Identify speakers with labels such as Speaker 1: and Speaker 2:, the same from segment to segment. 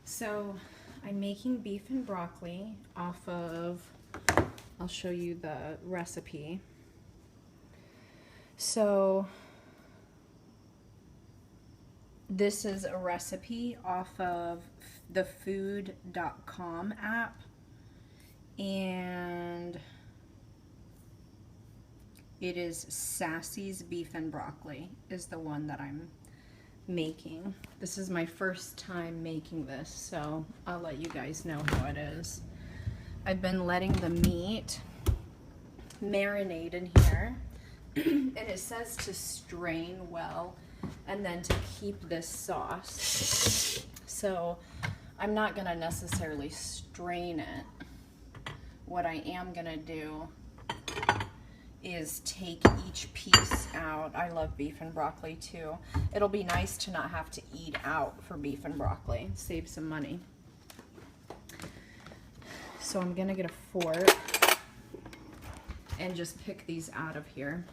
Speaker 1: So I'm making beef and broccoli off of, I'll show you the recipe. So this is a recipe off of the food.com app, and it is Sassy's Beef and Broccoli is the one that I'm making. This is my first time making this, so I'll let you guys know how it is. I've been letting the meat marinate in here, and it says to strain well and then to keep this sauce. So I'm not gonna necessarily strain it. What I am gonna do is take each piece out. I love beef and broccoli too. It'll be nice to not have to eat out for beef and broccoli. Save some money. So I'm gonna get a fork and just pick these out of here.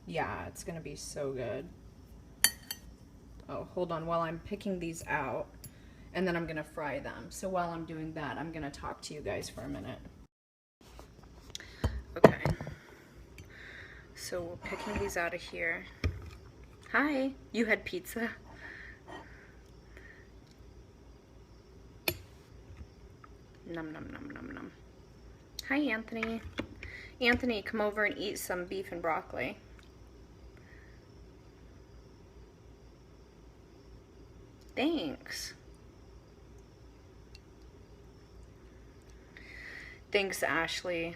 Speaker 1: Yeah, it's gonna be so good. Oh, hold on, while I'm picking these out, and then I'm gonna fry them. So while I'm doing that, I'm gonna talk to you guys for a minute. Okay, so we're picking these out of here. Hi, you had pizza? Num num num num num. Hi, Anthony. Anthony, come over and eat some beef and broccoli. Thanks. Thanks, Ashley.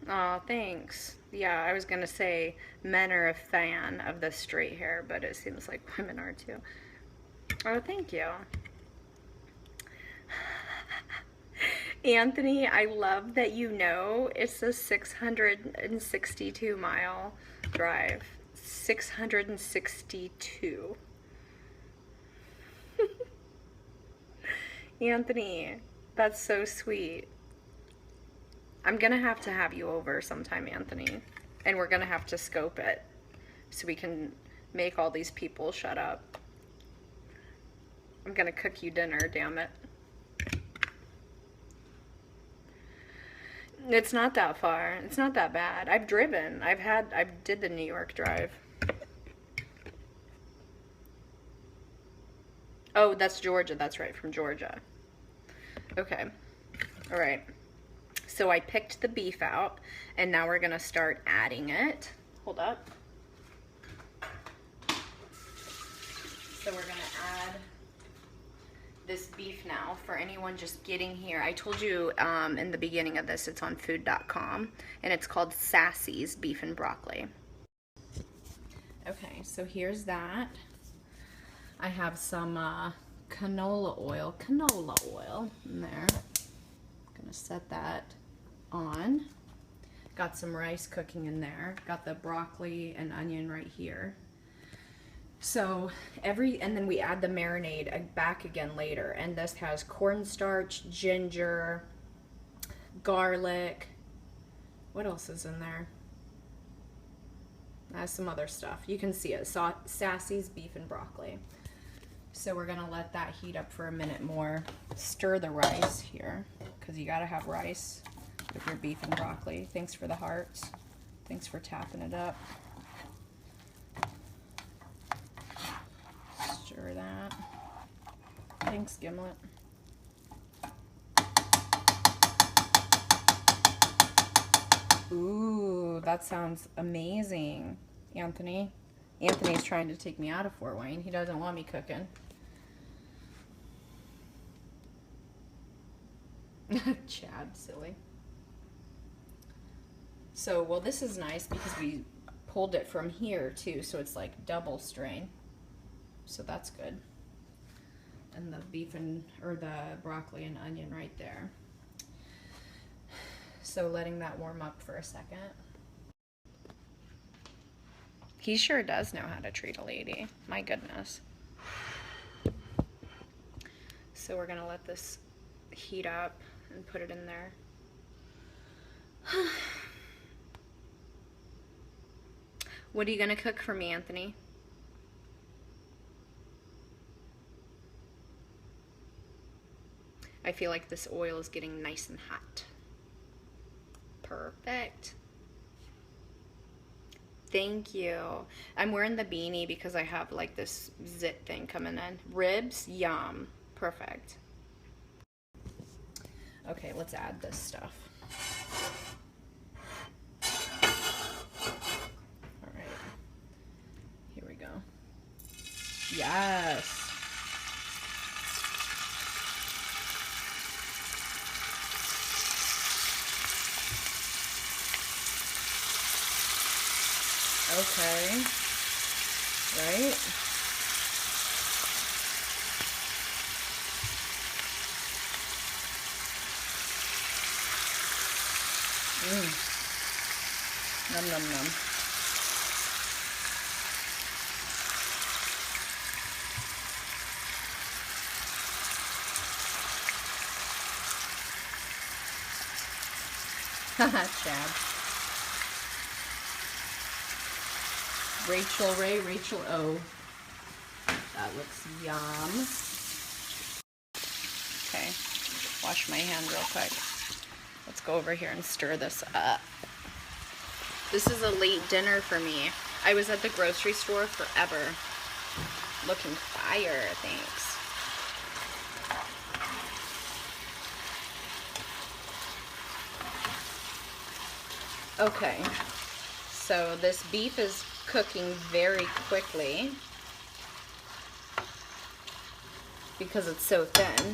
Speaker 1: Oh, thanks. Yeah, I was gonna say men are a fan of the straight hair, but it seems like women are too. Oh, thank you. Anthony, I love that you know it's a 662 mile drive. 662. Anthony, that's so sweet. I'm gonna have to have you over sometime, Anthony, and we're gonna have to scope it so we can make all these people shut up. I'm gonna cook you dinner, damn it. It's not that far. It's not that bad. I've driven. I did the New York drive. Oh, that's Georgia. That's right, from Georgia. Okay. All right. So I picked the beef out, and now we're gonna start adding it. Hold up. So we're gonna add this beef now for anyone just getting here. I told you in the beginning of this, it's on food.com, and it's called Sassy's Beef and Broccoli. Okay, so here's that. I have some canola oil in there. I'm gonna set that on. Got some rice cooking in there. Got the broccoli and onion right here. So and then we add the marinade back again later. And this has cornstarch, ginger, garlic. What else is in there? Some other stuff. You can see it. Sassy's Beef and Broccoli. So we're gonna let that heat up for a minute more. Stir the rice here, because you gotta have rice with your beef and broccoli. Thanks for the hearts. Thanks for tapping it up. Stir that. Thanks, Gimlet. Ooh, that sounds amazing, Anthony. Anthony's trying to take me out of Fort Wayne. He doesn't want me cooking. Chad, silly. So, well, this is nice because we pulled it from here too, so it's like double strain. So that's good. And the beef or the broccoli and onion right there. So letting that warm up for a second. He sure does know how to treat a lady. My goodness. So we're gonna let this heat up and put it in there. What are you gonna cook for me, Anthony? I feel like this oil is getting nice and hot. Perfect. Thank you. I'm wearing the beanie because I have like this zit thing coming in. Ribs, yum. Perfect. Okay, let's add this stuff. All right. Here we go. Yes. Okay. Right? Num num num. Haha, Chad. Rachel Ray, Rachel O. That looks yum. Okay, wash my hand real quick. Let's go over here and stir this up. This is a late dinner for me. I was at the grocery store forever. Looking fire, thanks. Okay, so this beef is cooking very quickly because it's so thin.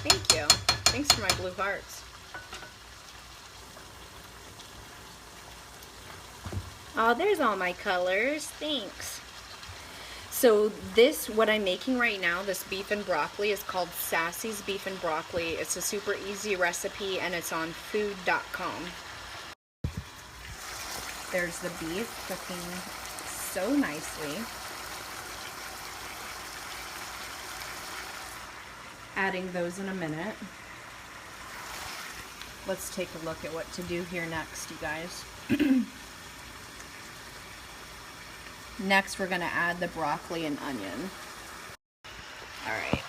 Speaker 1: Thank you. Thanks for my blue hearts. Oh, there's all my colors. Thanks. So this, what I'm making right now, this beef and broccoli, is called Sassy's Beef and Broccoli. It's a super easy recipe and it's on food.com. There's the beef cooking so nicely. Adding those in a minute. Let's take a look at what to do here next, you guys. Next, we're going to add the broccoli and onion. All right.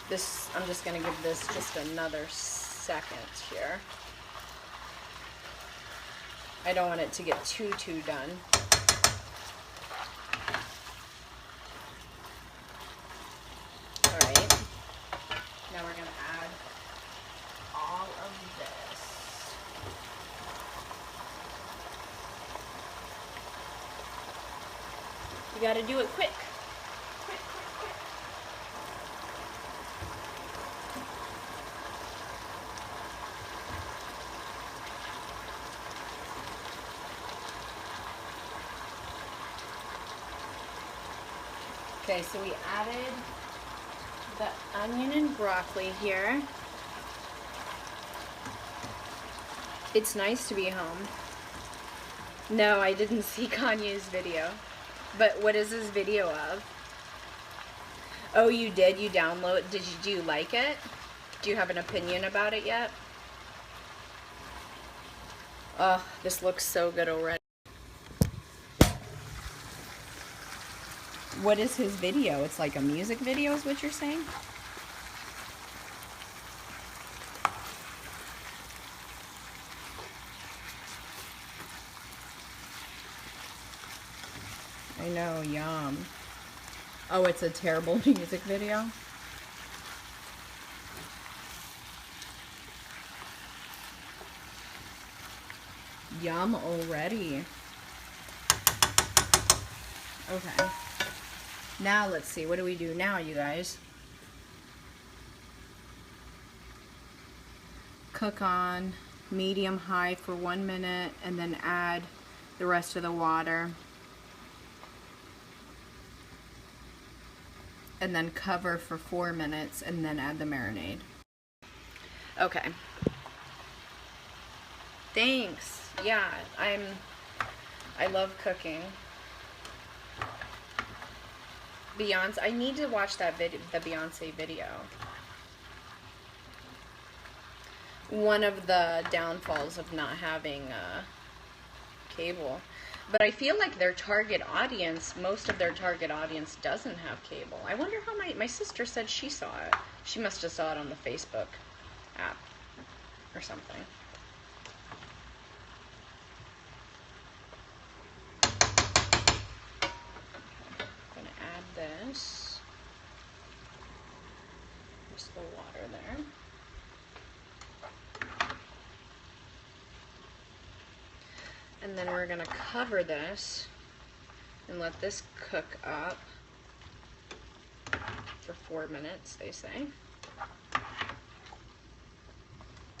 Speaker 1: This, I'm just going to give this just another second here. I don't want it to get too done. All right. Now we're going to add all of this. You got to do it quick. Okay, so we added the onion and broccoli here. It's nice to be home. No, I didn't see Kanye's video. But what is this video of? Oh, you did? You download? Do you like it? Do you have an opinion about it yet? Oh, this looks so good already. What is his video? It's like a music video is what you're saying? I know, yum. Oh, it's a terrible music video? Yum already. Okay. Now let's see, what do we do now, you guys? Cook on medium-high for 1 minute and then add the rest of the water. And then cover for 4 minutes and then add the marinade. Okay. Thanks. Yeah, I love cooking. Beyonce, I need to watch that video, the Beyonce video. One of the downfalls of not having cable. But I feel like their target audience, most of their target audience doesn't have cable. I wonder how my sister said she saw it. She must have saw it on the Facebook app or something. I'm gonna add this. Just the water there. And then we're gonna cover this and let this cook up for 4 minutes, they say.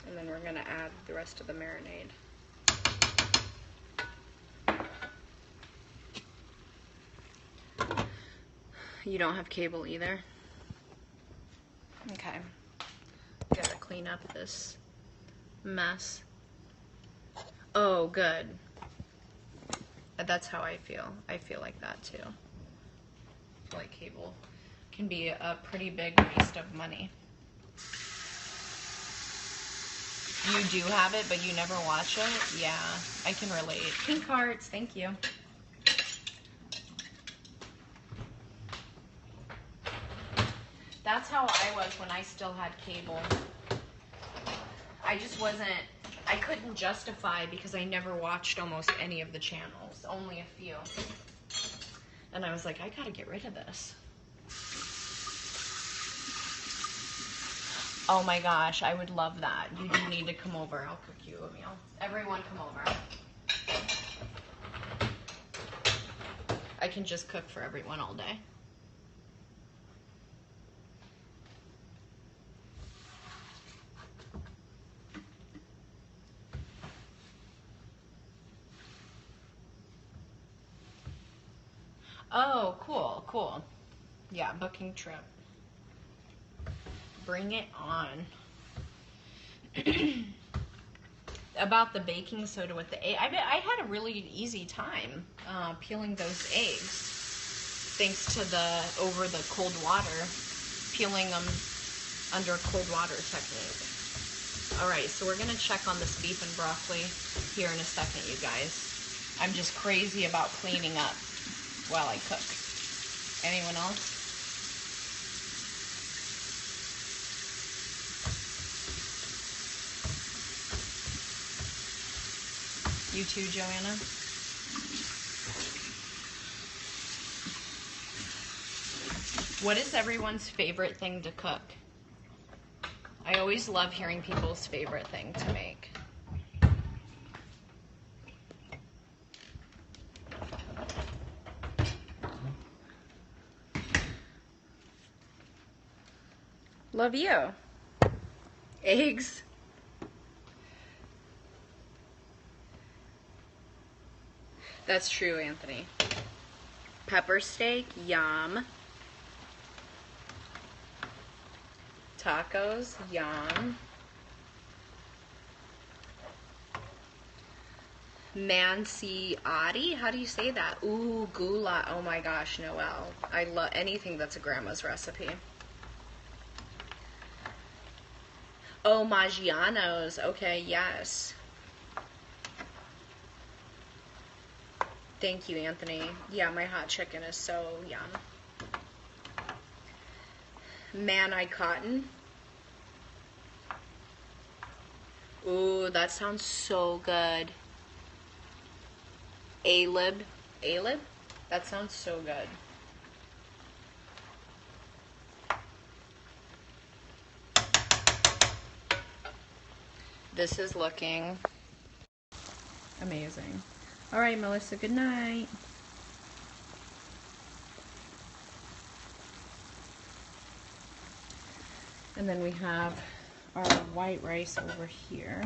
Speaker 1: And then we're gonna add the rest of the marinade. You don't have cable either? Okay. Gotta clean up this mess. Oh, good. That's how I feel. I feel like that too. I feel like cable can be a pretty big waste of money. You do have it, but you never watch it? Yeah, I can relate. Pink hearts, thank you. That's how I was when I still had cable. I just wasn't, I couldn't justify because I never watched almost any of the channels, only a few. And I was like, I gotta get rid of this. Oh my gosh, I would love that. You do need to come over. I'll cook you a meal. Everyone come over. I can just cook for everyone all day. Oh, cool, cool. Yeah, booking trip. Bring it on. About the baking soda with the egg, I had a really easy time peeling those eggs, thanks to the over the cold water, peeling them under cold water technique. All right, so we're gonna check on this beef and broccoli here in a second, you guys. I'm just crazy about cleaning up while I cook. Anyone else? You too, Joanna? What is everyone's favorite thing to cook? I always love hearing people's favorite thing to make. Love you. Eggs. That's true, Anthony. Pepper steak, yum. Tacos, yum. Manciotti, how do you say that? Ooh, goulash. Oh my gosh, Noelle. I love anything that's a grandma's recipe. Oh, Maggiano's. Okay, yes. Thank you, Anthony. Yeah, my hot chicken is so yum. Manicotti. Ooh, that sounds so good. A-lib. A-lib? That sounds so good. This is looking amazing. All right, Melissa, good night. And then we have our white rice over here.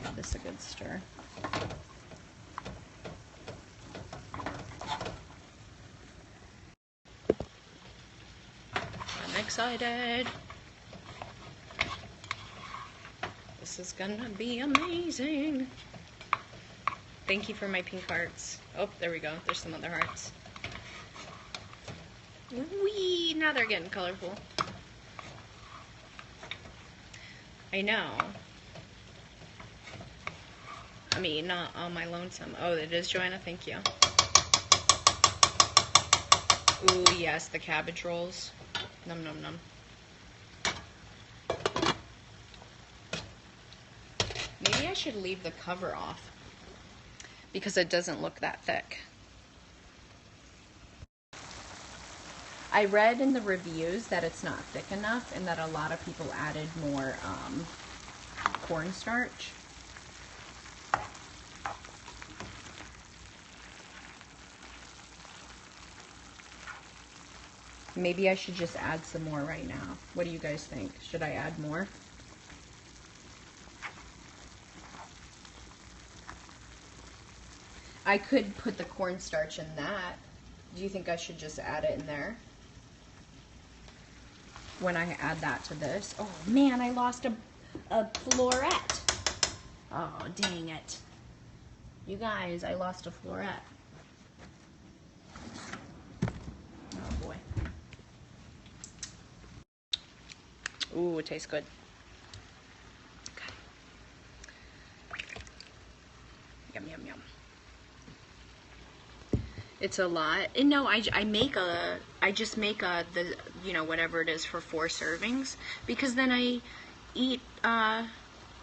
Speaker 1: Give this a good stir. I'm excited. This is gonna be amazing. Thank you for my pink hearts. Oh, there we go. There's some other hearts. Whee! Now they're getting colorful. I know. me, not all my lonesome. Oh, it is Joanna, thank you. Ooh, yes, the cabbage rolls. Num num num. Maybe I should leave the cover off because it doesn't look that thick. I read in the reviews that it's not thick enough and that a lot of people added more cornstarch. Maybe I should just add some more right now. What do you guys think? Should I add more? I could put the cornstarch in that. Do you think I should just add it in there? When I add that to this. Oh man, I lost a floret. Oh, dang it. You guys, I lost a floret. Oh boy. Ooh, it tastes good. Okay. Yum, yum, yum. It's a lot. And no, I just make the, you know, whatever it is for 4 servings. Because then I eat, I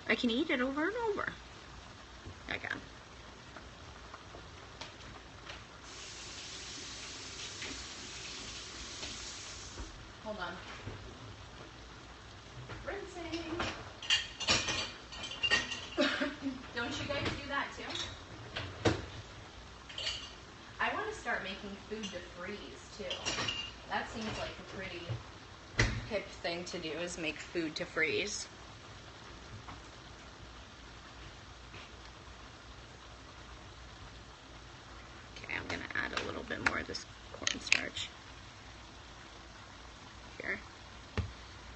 Speaker 1: can eat it over and over. I can. Hold on. Rinsing. Don't you guys do that too? I want to start making food to freeze too. That seems like a pretty hip thing to do, is make food to freeze. Okay, I'm gonna add a little bit more of this cornstarch. Here.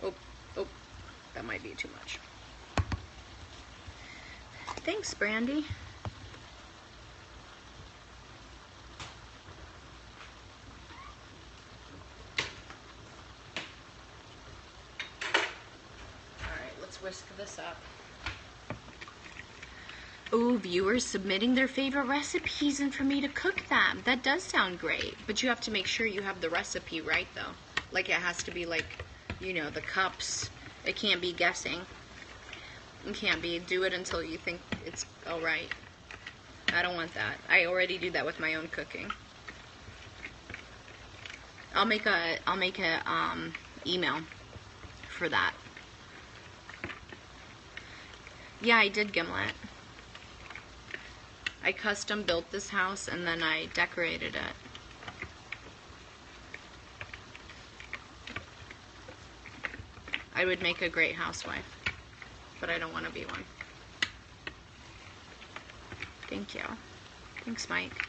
Speaker 1: Oh, that might be too much. Thanks, Brandy. Whisk this up. Oh, viewers submitting their favorite recipes and for me to cook them. That does sound great, but you have to make sure you have the recipe right though. Like it has to be like, you know, the cups. It can't be guessing. It can't be do it until you think it's all right. I don't want that. I already do that with my own cooking. I'll make a email for that. Yeah, I did Gimlet. I custom built this house and then I decorated it. I would make a great housewife, but I don't want to be one. Thank you. Thanks, Mike.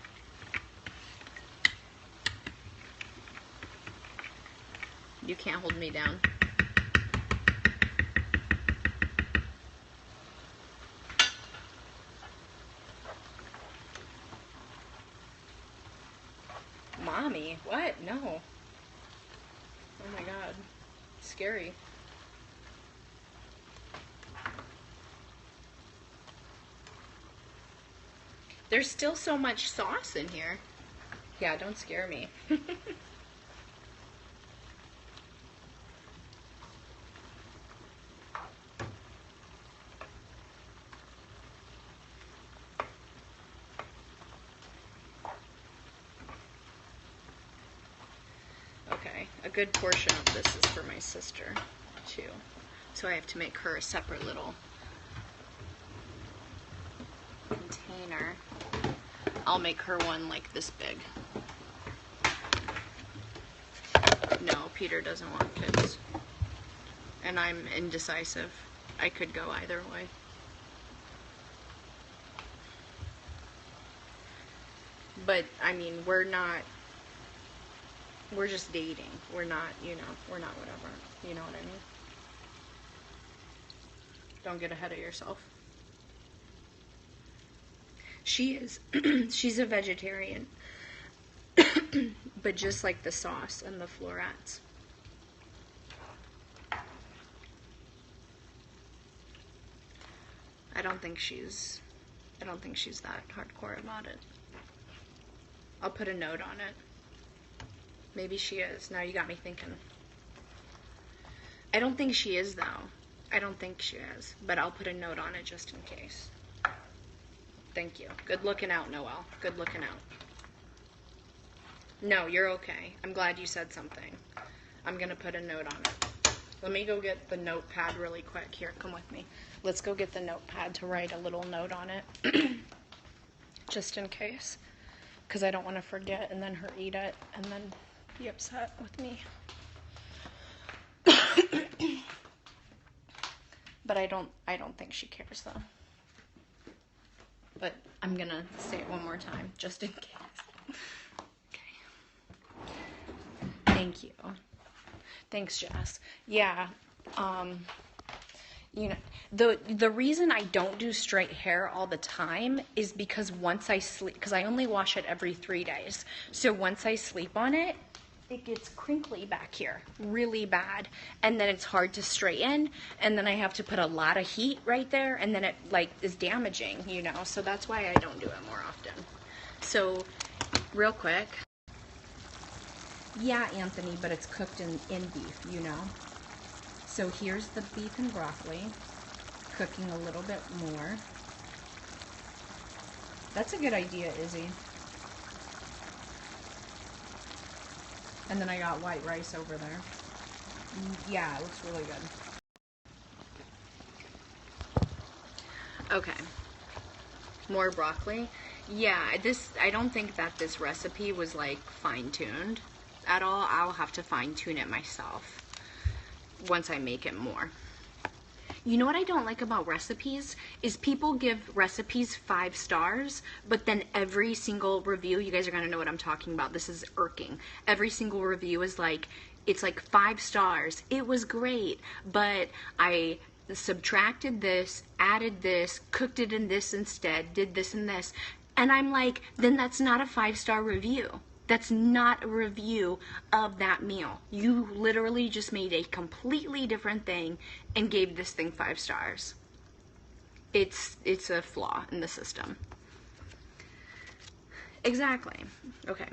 Speaker 1: You can't hold me down. Mommy, what? No. Oh my god. Scary. There's still so much sauce in here. Yeah, don't scare me. Okay, a good portion of this is for my sister, too. So I have to make her a separate little container. I'll make her one like this big. No, Peter doesn't want kids. And I'm indecisive. I could go either way. But, I mean, we're just dating. We're not, you know, we're not whatever. You know what I mean? Don't get ahead of yourself. She is, she's a vegetarian. But just like the sauce and the florets. I don't think she's I don't think she's that hardcore about it. I'll put a note on it. Maybe she is. Now you got me thinking. I don't think she is, though. I don't think she is. But I'll put a note on it just in case. Thank you. Good looking out, Noelle. Good looking out. No, you're okay. I'm glad you said something. I'm going to put a note on it. Let me go get the notepad really quick. Here, come with me. Let's go get the notepad to write a little note on it. Just in case. Because I don't want to forget and then her eat it and then be upset with me. But I don't think she cares, though. But I'm going to say it one more time, just in case. Okay. Thank you. Thanks, Jess. Yeah, you know, the reason I don't do straight hair all the time is because once I sleep, because I only wash it every 3 days. So once I sleep on it, it gets crinkly back here, really bad. And then it's hard to straighten. And then I have to put a lot of heat right there. And then it like is damaging, you know. So that's why I don't do it more often. So real quick. Yeah, Anthony, but it's cooked in beef, you know. So here's the beef and broccoli, cooking a little bit more. That's a good idea, Izzy. And then I got white rice over there. Yeah, it looks really good. Okay. More broccoli. Yeah, I don't think that this recipe was like fine-tuned at all. I'll have to fine-tune it myself once I make it more. You know what I don't like about recipes is people give recipes 5 stars, but then every single review, you guys are going to know what I'm talking about. This is irking. Every single review is like, it's like 5 stars. It was great, but I subtracted this, added this, cooked it in this instead, did this and this. And I'm like, then that's not a 5-star review. That's not a review of that meal. You literally just made a completely different thing and gave this thing 5 stars. It's a flaw in the system. Exactly. Okay.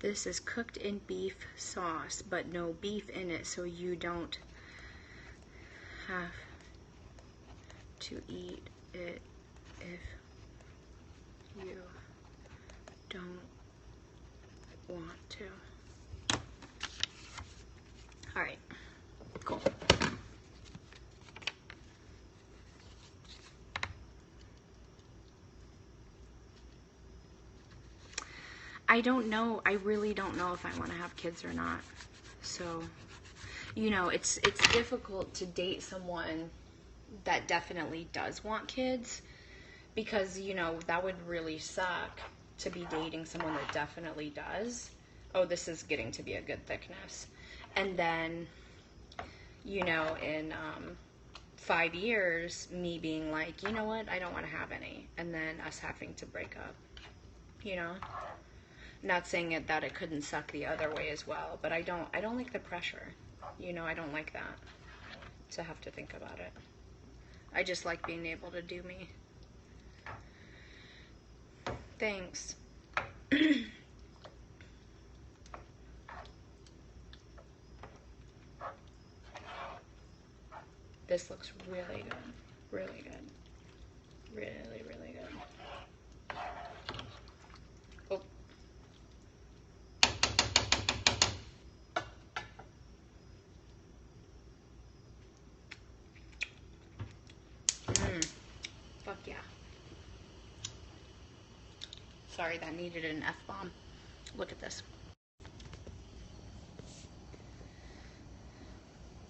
Speaker 1: This is cooked in beef sauce, but no beef in it, so you don't have to eat it if you don't want to. All right, cool. I don't know. I really don't know if I want to have kids or not. So, you know, it's difficult to date someone that definitely does want kids because, you know, that would really suck to be dating someone that definitely does. Oh, this is getting to be a good thickness. And then, you know, in 5 years, me being like, you know what, I don't want to have any. And then us having to break up, you know? Not saying that it couldn't suck the other way as well, but I don't like the pressure. You know, I don't like that, to have to think about it. I just like being able to do me. Thanks. This looks really good. Really good. Really, really good. Oh. Fuck yeah. Sorry, that needed an F-bomb. Look at this.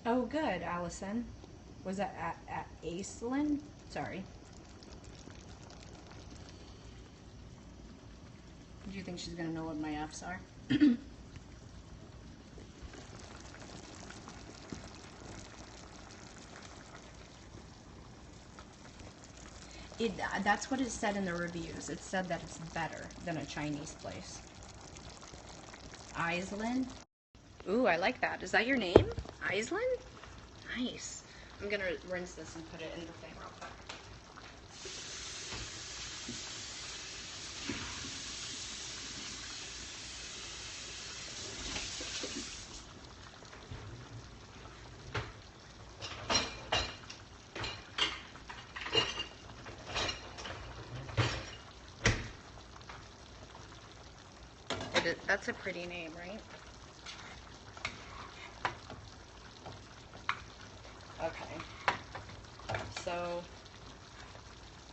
Speaker 1: Oh, good, Allison. Was that at Aislinn? Sorry. Do you think she's gonna know what my F's are? That's what it said in the reviews. It said that it's better than a Chinese place. Iceland. Ooh, I like that. Is that your name? Iceland? Nice. I'm gonna rinse this and put it in the thing real quick. That's a pretty name, right? Okay. So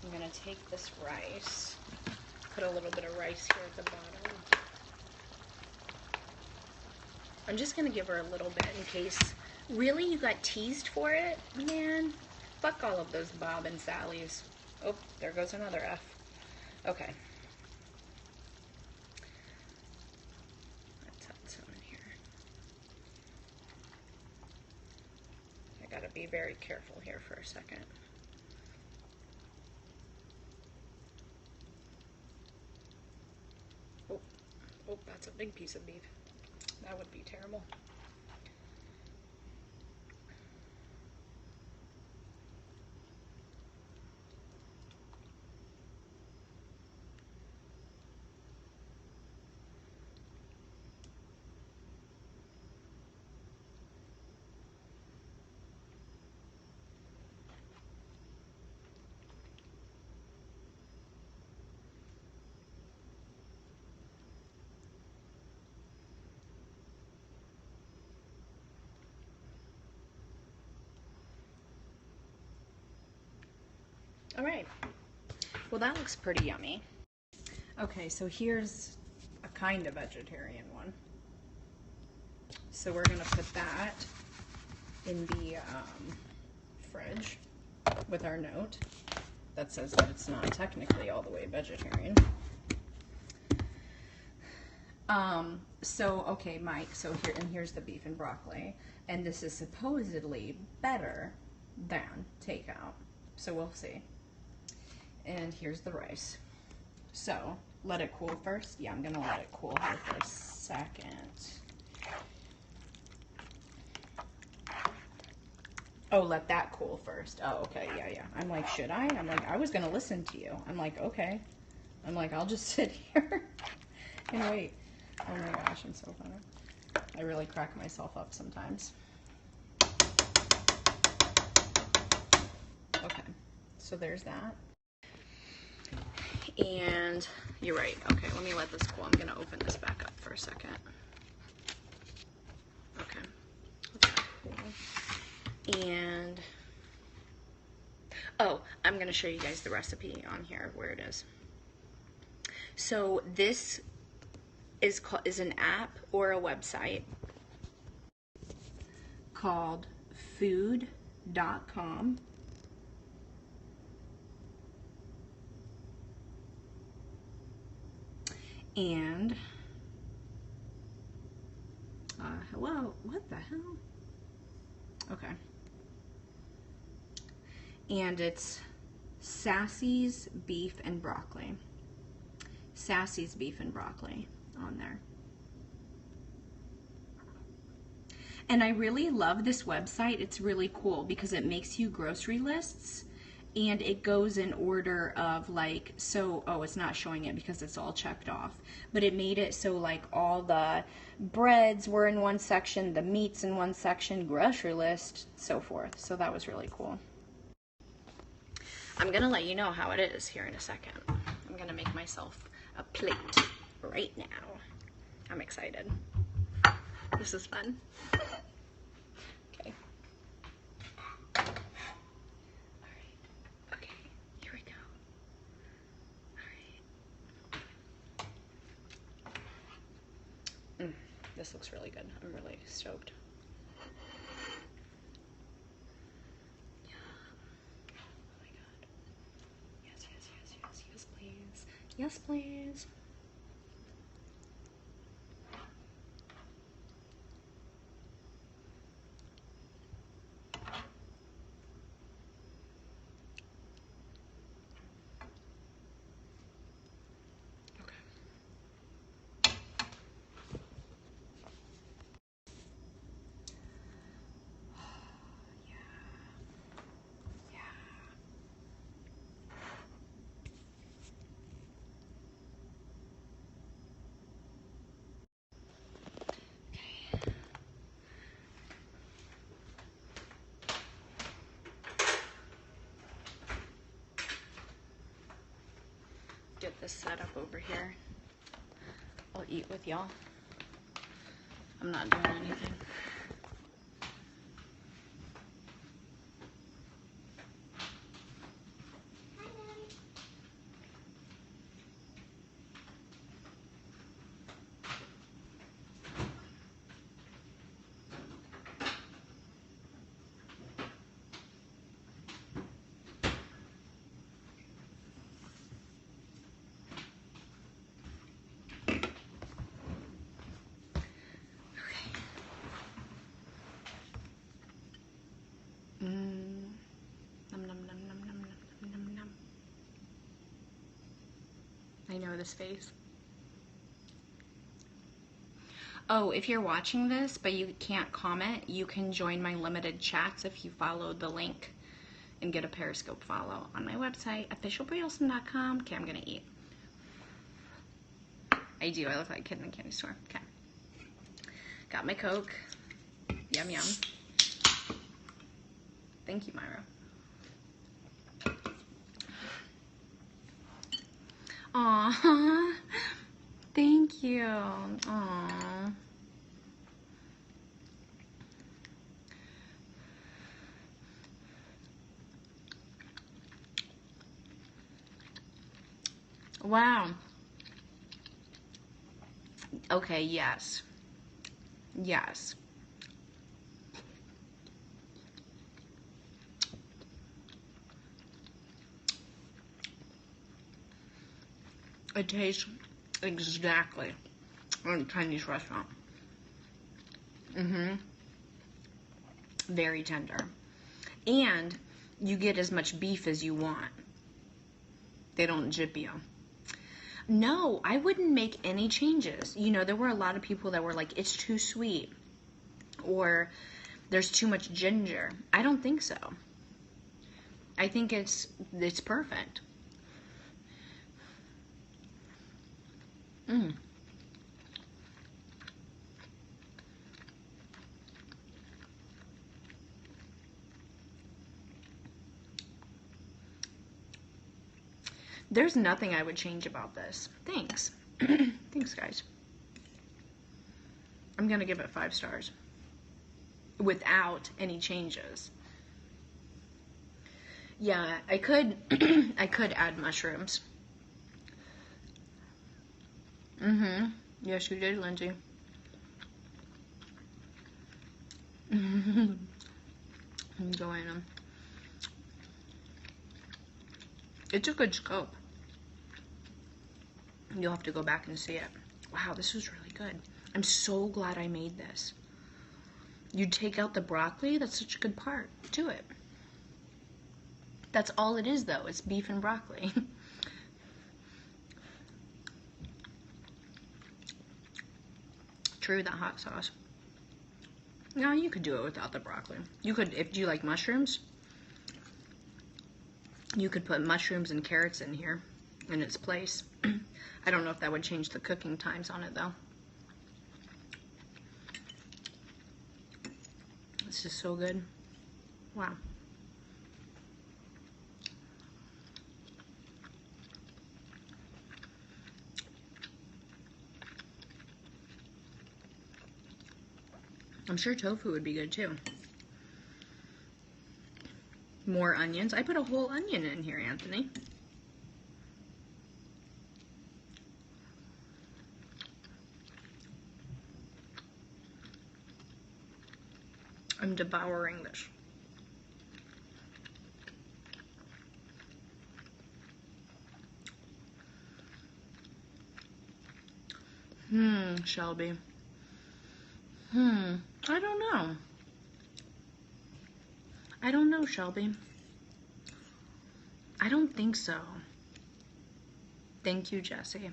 Speaker 1: I'm gonna take this rice, put a little bit of rice here at the bottom. I'm just gonna give her a little bit in case. Really, you got teased for it? Man, fuck all of those Bob and Sally's. Oh, there goes another F. Okay. Let's add some in here. I gotta be very careful here for a second. Oh, oh, that's a big piece of beef. That would be terrible. All right. Well, that looks pretty yummy. Okay, so here's a kind of vegetarian one. So we're gonna put that in the fridge with our note that says that it's not technically all the way vegetarian. So okay, Mike, so here's the beef and broccoli, and this is supposedly better than takeout. So we'll see. And here's the rice. So let it cool first. Yeah, I'm gonna let it cool here for a second. Oh, let that cool first. Oh, okay, yeah. I'm like, should I? I'm like, I was gonna listen to you. I'm like, okay. I'm like, I'll just sit here and wait. Oh my gosh, I'm so funny. I really crack myself up sometimes. Okay, so there's that. And you're right. Okay, let me let this cool. I'm gonna open this back up for a second. Okay, that's cool. And oh, I'm gonna show you guys the recipe on here where it is. So this is an app or a website called food.com. And hello, what the hell? Okay. And it's Sassy's Beef and Broccoli. Sassy's Beef and Broccoli on there. And I really love this website. It's really cool because it makes you grocery lists and it goes in order of like, so, oh, it's not showing it because it's all checked off, but it made it so like all the breads were in one section, the meats in one section, grocery list, so forth. So that was really cool. I'm gonna let you know how it is here in a second. I'm gonna make myself a plate right now. I'm excited. This is fun. Okay. Okay, here we go. All right. This looks really good. I'm really stoked. Yeah. Oh my god. Yes, please. Yes, please. this set up over here. I'll eat with y'all. I'm not doing anything. I know this face. Oh, if you're watching this but you can't comment, you can join my limited chats if you followed the link and get a Periscope follow on my website, officialbriolson.com. Okay, I'm gonna eat. I do, I look like a kid in a candy store. Okay. Got my Coke. Yum, yum. Thank you, Myra. Aww. Thank you. Aww. Wow. Okay, yes. Yes. It tastes exactly like a Chinese restaurant. Very tender. And you get as much beef as you want. They don't jip you. No, I wouldn't make any changes. You know, there were a lot of people that were like, it's too sweet. Or there's too much ginger. I don't think so. I think it's perfect. There's nothing I would change about this. Thanks. Thanks, guys. I'm gonna give it 5 stars without any changes. Yeah, I could I could add mushrooms. Yes, you did, Lindsay. Joanna. It's a good scope. You'll have to go back and see it. Wow, this was really good. I'm so glad I made this. You take out the broccoli, that's such a good part to it. That's all it is, though. It's beef and broccoli. True, that hot sauce. No, you could do it without the broccoli. You could, if you like mushrooms, you could put mushrooms and carrots in here in its place. I don't know if that would change the cooking times on it, though. This is so good. Wow. I'm sure tofu would be good too. More onions. I put a whole onion in here, Anthony. I'm devouring this. Shelby. I don't know. I don't know, Shelby. I don't think so. Thank you, Jesse.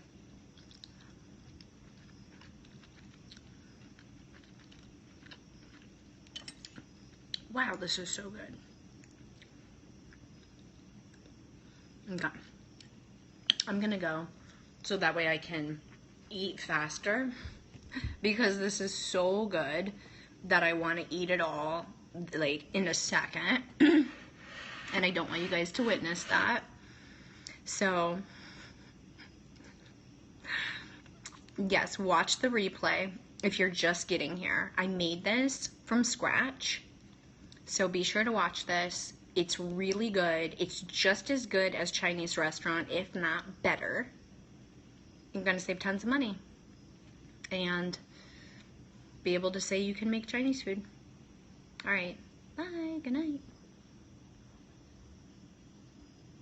Speaker 1: Wow, this is so good. Okay. I'm gonna go so that way I can eat faster because this is so good that I want to eat it all like in a second and I don't want you guys to witness that. So yes, watch the replay if you're just getting here. I made this from scratch, so be sure to watch this. It's really good. It's just as good as Chinese restaurant, if not better. You're going to save tons of money and be able to say you can make Chinese food. All right, bye, good night.